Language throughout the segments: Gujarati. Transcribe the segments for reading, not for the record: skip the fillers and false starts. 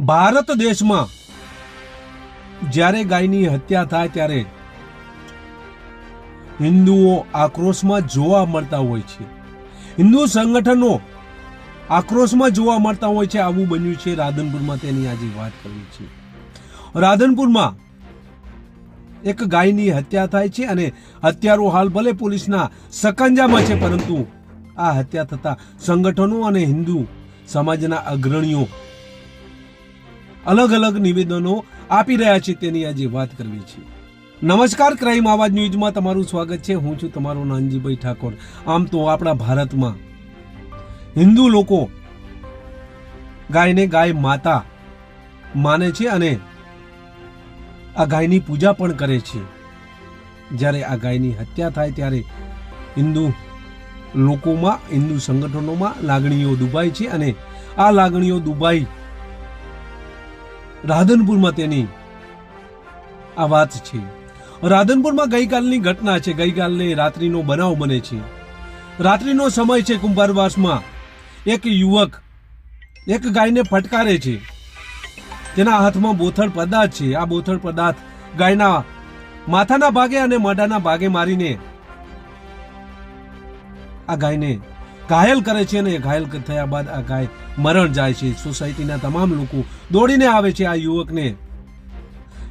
ભારત દેશમાં જ્યારે ગાયની હત્યા થાય ત્યારે હિન્દુઓ આક્રોશમાં જોવા મળતા હોય છે. હિન્દુ સંગઠનો આક્રોશમાં જોવા મળતા હોય છે. આવું બન્યું છે રાધનપુરમાં, તેની આજે વાત કરવી છે. રાધનપુરમાં એક ગાયની હત્યા થાય છે અને હત્યારો હાલ ભલે પોલીસના સકંજામાં છે, પરંતુ આ હત્યા થતા સંગઠનો અને હિન્દુ સમાજના અગ્રણીઓ અલગ અલગ નિવેદનો આપી રહ્યા છે, તેની આજે વાત કરવી છે. નમસ્કાર, ક્રાઇમ આવાજ ન્યૂઝમાં તમારું સ્વાગત છે. હું છું તમારો નાનજીભાઈ ઠાકોર. આમ તો આપણા ભારતમાં હિન્દુ લોકો ગાયને ગાય માતા માને છે અને આ ગાયની પૂજા પણ કરે છે. જ્યારે આ ગાયની હત્યા થાય ત્યારે હિન્દુ લોકોમાં, હિન્દુ સંગઠનોમાં લાગણીઓ દુભાય છે અને આ લાગણીઓ દુભાઈ રાધનપુરમાં તેની આ વાત છે. રાધનપુરમાં ગઈકાલની ઘટના છે. ગઈકાલને રાત્રિનો બનાવ બને છે. રાત્રિનો સમય છે. કુંભારવાસમાં એક યુવક એક ગાયને ફટકારે છે. તેના હાથમાં બોથડ પદાર્થ છે. આ બોથડ પદાર્થ ગાયના માથાના ભાગે અને મોઢાના ભાગે મારીને આ ગાયને ઘાયલ કરે છે અને ઘાયલ થયા બાદ આ ગાય મરણ જાય છે. સોસાયટીના તમામ લોકો દોડીને આવે છે. આ યુવકને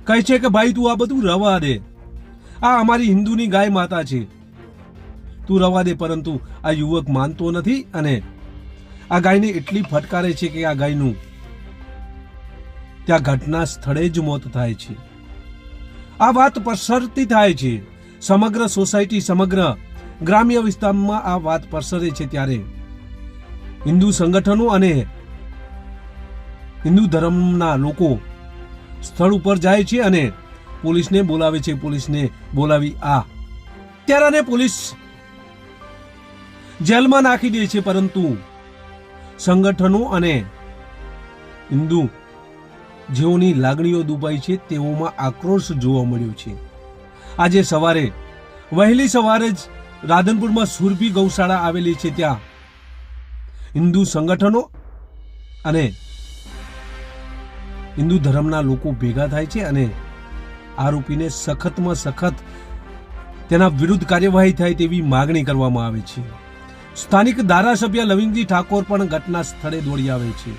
કહે છે કે ભાઈ તું આ બધું રવા દે, આ અમારી હિન્દુની ગાય માતા છે, તું રવા દે. પરંતુ આ યુવક માનતો નથી અને આ ગાયને એટલી ફટકારે છે કે આ ગાયનું ત્યાં ઘટના સ્થળે જ મોત થાય છે. આ વાત પ્રસરતી થાય છે. સમગ્ર સોસાયટી, સમગ્ર ગ્રામ્ય વિસ્તારમાં આ વાત પ્રસરે છે. ત્યારે હિન્દુ સંગઠનો અને હિન્દુ ધર્મના લોકો સ્થળ ઉપર જાય છે અને પોલીસને બોલાવે છે. પોલીસને બોલાવી આ હત્યારાને પોલીસ જેલમાં નાખી દે છે. પરંતુ સંગઠનો અને હિન્દુ જેઓની લાગણીઓ દુભાઈ છે તેઓમાં આક્રોશ જોવા મળ્યો છે. આજે સવારે, વહેલી સવારે જ રાધનપુરમાં સુરભી ગૌશાળા આવેલી છે. ત્યાં હિન્દુ સંગઠનો અને હિન્દુ ધર્મના લોકો ભેગા થાય છે અને આરોપીને સખતમાં સખત તેના વિરુદ્ધ કાર્યવાહી થાય તેવી માગણી કરવામાં આવે છે. સ્થાનિક ધારાસભ્ય લવિંગજી ઠાકોર પણ ઘટના સ્થળે દોડી આવે છે.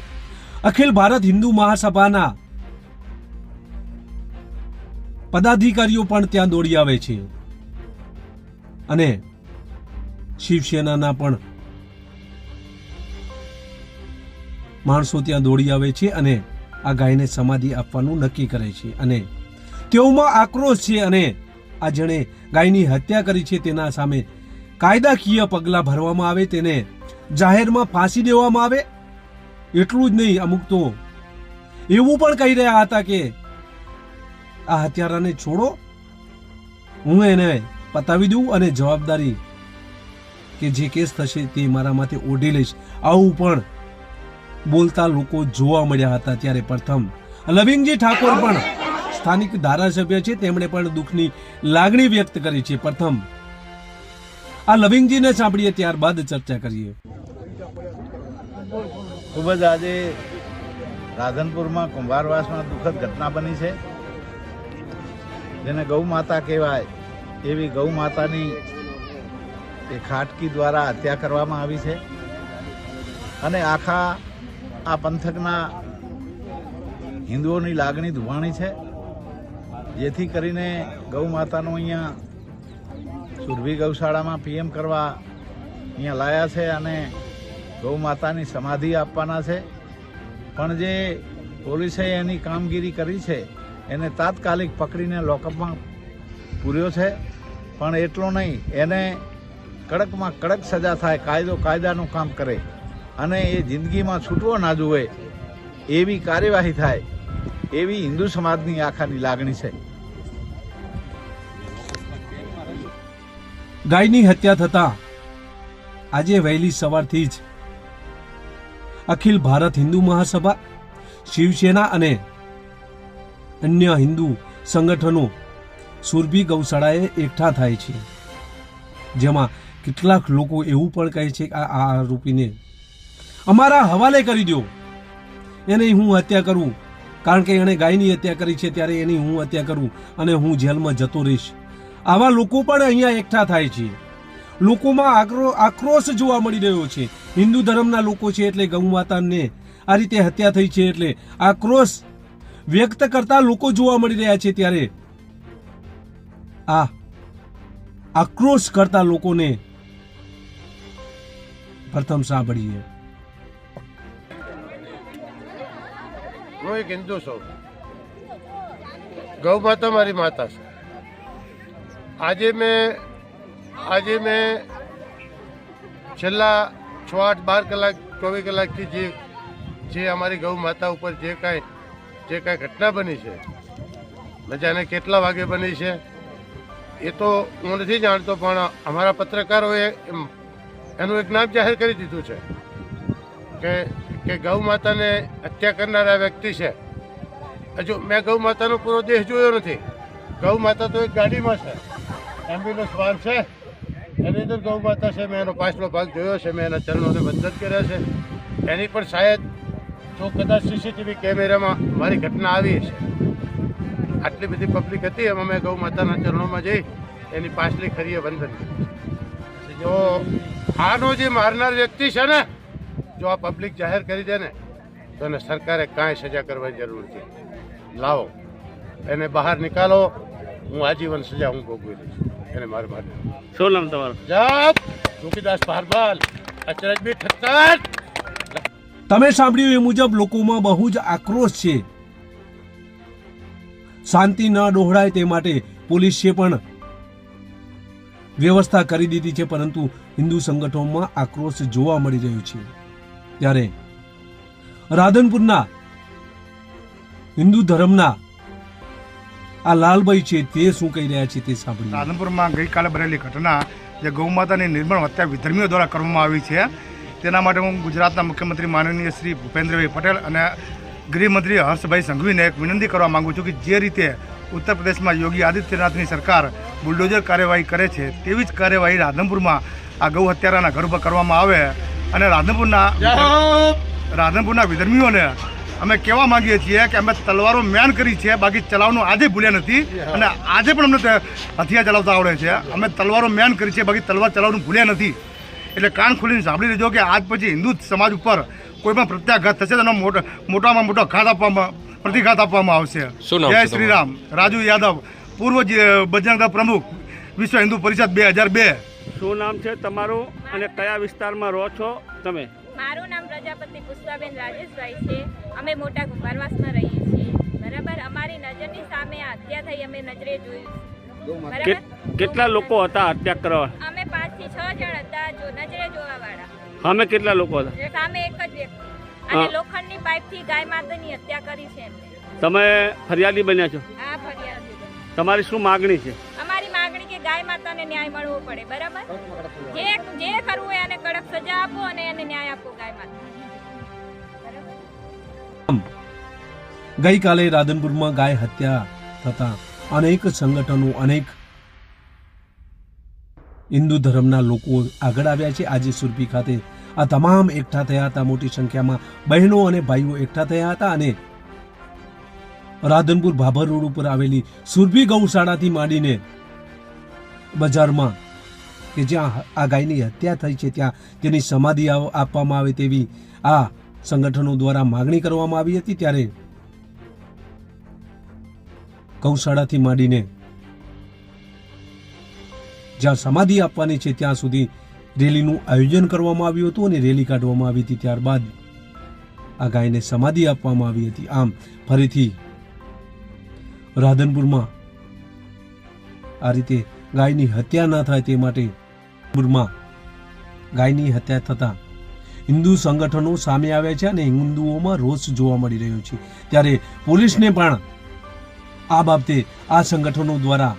અખિલ ભારત હિન્દુ મહાસભાના પદાધિકારીઓ પણ ત્યાં દોડી આવે છે અને શિવસેનાના પણ માણસો ત્યાં દોડી આવે છે અને આ ગાયને સમાધિ આપવાનું નક્કી કરે છે અને તેઓમાં આક્રોશ છે અને આ જેણે ગાયની હત્યા કરી છે તેના સામે કાયદાકીય પગલાં ભરવામાં આવે, તેને જાહેરમાં ફાંસી દેવામાં આવે. એટલું જ નહીં, અમુક તો એવું પણ કહી રહ્યા હતા કે આ હત્યારાને છોડો, હું એને પતાવી દઉં અને જવાબદારી કે જે કેસ થશે તે મારા માથે ઓઢી લઈશ. આવું પણ બોલતા લોકો જોવા મળ્યા હતા. ત્યારે પ્રથમ લવિંગજી ઠાકોર પણ સ્થાનિક ધારાસભ્ય છે, તેમણે પણ દુઃખની લાગણી વ્યક્ત કરી છે. પ્રથમ આ લવિંગજીને સાંભળીએ, ત્યારબાદ ચર્ચા કરીએ. ખૂબ જ આજે રાધનપુરમાં કુંભારવાસમાં દુઃખદ ઘટના બની છે. જેને ગૌ માતા કહેવાય એવી ગૌ માતાની એ ખાટકી દ્વારા હત્યા કરવામાં આવી છે અને આખા આ પંથકના હિન્દુઓની લાગણી દુભાણી છે. જેથી કરીને ગૌ માતાનું અહીંયા સુરભી ગૌશાળામાં પીએમ કરવા અહીંયા લાયા છે અને ગૌ માતાની સમાધિ આપવાના છે. પણ જે પોલીસે એની કામગીરી કરી છે એને તાત્કાલિક પકડીને લોકઅપમાં પૂર્યો છે. પણ એટલું નહીં, એને કડકમાં કડક સજા થાય, કાયદો કાયદાનું કામ કરે અને એ જિંદગીમાં છૂટવો ના જુએ એવી કાર્યવાહી થાય, એવી હિન્દુ સમાજની આખાની લાગણી છે. ગાયની હત્યા થતા આજે વહેલી સવારથી જ અખિલ ભારત હિન્દુ મહાસભા, શિવસેના અને અન્ય હિન્દુ સંગઠનો સુરભી ગૌશાળાએ એકઠા થાય છે. જેમાં કેટલાક લોકો એવું પણ કહે છે કે આ આરોપીને અમારા હવાલે કરી દો, એની હું હત્યા કરું, કારણ કે એણે ગાયની હત્યા કરી છે ત્યારે એની હું હત્યા કરું અને હું જેલમાં જતો રહીશ. આવા લોકો પણ અહીંયા એકઠા થાય છે. લોકોમાં આક્રોશ જોવા મળી રહ્યો છે. હિન્દુ ધર્મના લોકો છે એટલે ગૌ માતાને આ રીતે હત્યા થઈ છે એટલે આક્રોશ વ્યક્ત કરતા લોકો જોવા મળી રહ્યા છે. ત્યારે આ આક્રોશ કરતા લોકોને પ્રથમ સાંભળીએ. હું એક હિન્દુ છું. ગૌ માતા મારી માતા છે. આજે મેં છેલ્લા 6, 8, 12 કલાક 24 કલાકથી જે અમારી ગૌ માતા ઉપર જે કાંઈ ઘટના બની છે, ન જાણે કેટલા વાગે બની છે એ તો હું નથી જાણતો, પણ અમારા પત્રકારોએ એનું એક નામ જાહેર કરી દીધું છે કે ગૌ માતાને હત્યા કરનારા વ્યક્તિ છે. હજુ મેં ગૌ માતાનો પૂરો દેહ જોયો નથી. ગૌ માતા તો એક ગાડીમાં છે, એમ્બ્યુલન્સ વાન છે, એની અંદર ગૌ માતા છે. મેં એનો પાછલો ભાગ જોયો છે, મેં એના ચરણોને વંદન કર્યા છે. એની પણ શાયદ જો કદાચ સીસીટીવી કેમેરામાં મારી ઘટના આવી છે. આટલી બધી પબ્લિક હતી, એમાં મેં ગૌ માતાના ચરણોમાં જઈ એની પાછલી ખરીએ વંદન કર્યું. તો આનો જે મારનાર વ્યક્તિ છે ને, જો આ પબ્લિક જાહેર કરી દે ને તો એને સરકારે કાંઈ સજા કરવાની જરૂર નથી. લાવો એને બહાર નિકાલો, હું આજીવન સજા હું ભોગવી લઈશ એને મારે માટે. શું નામ તમારું? જાપ જોગીદાસ ભારબાલ, અચરજબી ઠક્કર. તમે સાંભળ્યું એ મુજબ લોકોમાં બહુ જ આક્રોશ છે. શાંતિ ન ડહોળાય તે માટે પોલીસે પણ વ્યવસ્થા કરી દીધી છે, પરંતુ હિન્દુ સંગઠનોમાં આક્રોશ જોવા મળી રહ્યો છે. ત્યારે રાધનપુરના હિન્દુ ધર્મના આ લાલભાઈ છે તે શું કહી રહ્યા છે તે સાંભળીએ. રાધનપુરમાં ગઈકાલે બનેલી ઘટના જે ગૌમાતાની નિર્મળ હત્યા વિધર્મીઓ દ્વારા કરવામાં આવી છે, તેના માટે હું ગુજરાતના મુખ્યમંત્રી માનનીય શ્રી ભૂપેન્દ્રભાઈ પટેલ અને ગૃહમંત્રી હર્ષભાઈ સંઘવીને એક વિનંતી કરવા માંગુ છું કે જે રીતે ઉત્તર પ્રદેશમાં યોગી આદિત્યનાથની સરકાર બુલડોઝર કાર્યવાહી કરે છે, તેવી જ કાર્યવાહી રાધનપુરમાં આ ગૌ હત્યારાના ઘર ઉપર કરવામાં આવે. અને રાધનપુરના વિધર્મીઓને અમે કહેવા માંગીએ છીએ કે અમે તલવારો મેન કરી છે, બાકી ચલાવવાનું આજે ભૂલ્યા નથી અને આજે પણ અમને હથિયાર ચલાવતા આવડે છે. અમે તલવારો મેન કરી છે, બાકી તલવાર ચલાવવાનું ભૂલ્યા નથી. એટલે કાન ખોલીને સાંભળી લેજો કે આજ પછી હિન્દુ સમાજ ઉપર કોઈ પણ પ્રત્યાઘાત થશે તેનો મોટામાં મોટો પ્રતિઘાત આપવામાં આવશે. જય શ્રી રામ. રાજુ યાદવ, પૂર્વ બજરંગ દળ પ્રમુખ, વિશ્વ હિન્દુ પરિષદ 2002. શું નામ છે તમારું અને કયા વિસ્તારમાં રહો છો તમે? મારું નામ પ્રજાપતિ પુષ્પાબેન રાજેશભાઈ છે. અમે મોટા કુંભારવાસમાં રહીએ છીએ. બરાબર, અમારી નજરની સામે આ હત્યા થઈ, અમે નજરે જોયું. બરાબર, કેટલા લોકો હતા હત્યા કરવા? અમે 5 થી 6 જણ હતા, જો નજરે જોવા વાળા. સામે કેટલા લોકો હતા? સામે એક જ વ્યક્તિ, અને લોખંડની પાઇપથી ગાય માતાની હત્યા કરી છે એમને. તમે ફરિયાદી બન્યા છો? આ ફરિયાદ. તમારી શું માગણી છે? અમારી માગણી કે ગાય માતાને ન્યાય મળવો પડે. બરાબર, જે કરવું હોય એને કડક સજા આપો અને એને ન્યાય આપો ગાય માતા. ગઈકાલે રાધનપુરમાં ગાય હત્યા થતા અનેક સંગઠનો, અનેક હિન્દુ ધર્મના લોકો આગળ આવ્યા છે. આજે સુરભી ખાતે આ તમામ એકઠા થયા હતા. મોટી સંખ્યામાં બહેનો અને ભાઈઓ એકઠા થયા હતા અને રાધનપુર ભાભર રોડ ઉપર આવેલી સુરભી ગૌશાળાથી માંડીને બજારમાં કે જ્યાં આ ગાયની હત્યા થઈ છે ત્યાં તેની સમાધિ આપવામાં આવે તેવી આ સંગઠનો દ્વારા માગણી કરવામાં આવી હતી. ત્યારે ગૌશાળાથી માંડીને જ્યાં સમાધિ આપવાની છે ત્યાં સુધી રેલીનું આયોજન કરવામાં આવ્યું હતું અને રેલી કાઢવામાં આવી હતી. ત્યારબાદ આ ગાયને સમાધિ આપવામાં આવી હતી. આમ ફરીથી રાધનપુરમાં આ રીતે ગાયની હત્યા ન થાય તે માટે ગાયની હત્યા થતા હિન્દુ સંગઠનો સામે આવ્યા છે અને હિન્દુઓમાં રોષ જોવા મળી રહ્યો છે. ત્યારે પોલીસને પણ આ બાબતે આ સંગઠનો દ્વારા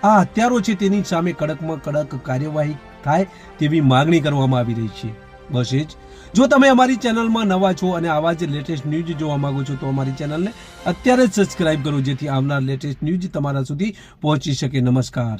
આ હત્યારો છે તેની સામે કડકમાં કડક કાર્યવાહી થાય તેવી માગણી કરવામાં આવી રહી છે. બસ એ જ. જો તમે અમારી ચેનલમાં નવા છો અને આવા જ લેટેસ્ટ ન્યૂઝ જોવા માંગો છો તો અમારી ચેનલને અત્યારે જ સબસ્ક્રાઇબ કરો, જેથી આવનાર લેટેસ્ટ ન્યૂઝ તમારા સુધી પહોંચી શકે. નમસ્કાર.